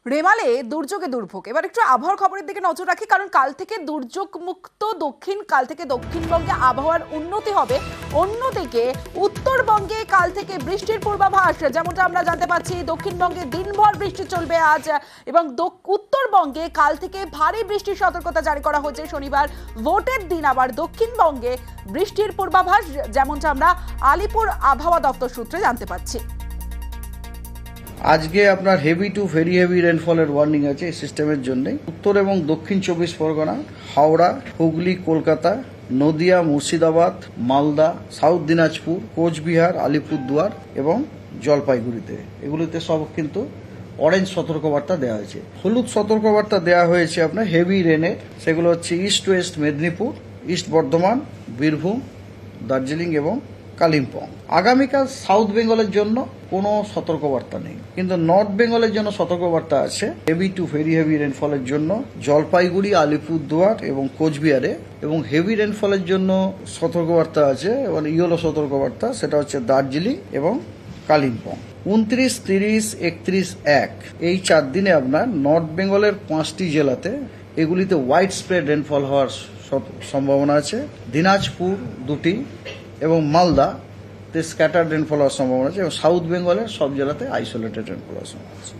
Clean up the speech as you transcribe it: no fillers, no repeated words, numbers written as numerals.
রেমালে দুর্যোগে দুর্ভোগ। এবার একটু আবহাওয়ার খবরের দিকে নজর রাখি, কারণ কাল থেকে দুর্যোগ মুক্ত কাল থেকে দক্ষিণবঙ্গে আবহাওয়ার উন্নতি হবে। অন্যদিকে উত্তরবঙ্গে কাল থেকে বৃষ্টির পূর্বাভাস, যেমনটা আমরা জানতে পাচ্ছি দক্ষিণবঙ্গে দিনভর বৃষ্টি চলবে আজ, এবং উত্তরবঙ্গে কাল থেকে ভারী বৃষ্টির সতর্কতা জারি করা হয়েছে। শনিবার ভোটের দিন আবার দক্ষিণবঙ্গে বৃষ্টির পূর্বাভাস, যেমনটা আমরা আলিপুর আবহাওয়া দপ্তর সূত্রে জানতে পাচ্ছি। আজকে আপনার হেভি টু ভেরি হেভি রেনফলের ওয়ার্নিং আছে এই সিস্টেমের জন্য। উত্তর এবং দক্ষিণ 24 পরগনা, হাওড়া, হুগলি, কলকাতা, নদিয়া, মুর্শিদাবাদ, মালদা, সাউথ দিনাজপুর, কোচবিহার, আলিপুরদুয়ার এবং জলপাইগুড়িতে, এগুলিতে সব কিন্তু অরেঞ্জ সতর্কবার্তা দেওয়া হয়েছে। হলুদ সতর্কবার্তা দেওয়া হয়েছে আপনার হেভি রেনের, সেগুলো হচ্ছে east West Medinipur, east Bardhaman, Birbhum, Darjeeling এবং কালিম্পং। আগামীকাল সাউথ বেঙ্গলের জন্য কোনো সতর্কবার্তা নেই, কিন্তু নর্থ বেঙ্গলের জন্য সতর্কবার্তা আছে হেভি টু ভেরি হেভি রেনফলের জন্য জলপাইগুড়ি, আলিপুরদুয়ার এবং কোচবিহারে, এবং হেভি রেনফলের জন্য সতর্কবার্তা আছে এবং ইয়েলো সতর্কবার্তা, সেটা হচ্ছে দার্জিলিং এবং কালিম্পং। 29, 30, 31, 1 এই 4 দিনে আপনার নর্থ বেঙ্গলের 5টি জেলাতে এগুলিতে হোয়াইট স্প্রেড রেনফল হওয়ার সম্ভাবনা আছে। দিনাজপুর 2টি এবং মালদাতে স্ক্যাটার্ড রেনফল হওয়ার সম্ভাবনা আছে, এবং সাউথ বেঙ্গলের সব জেলাতে আইসোলেটেড রেনফল হওয়ার সম্ভাবনা আছে।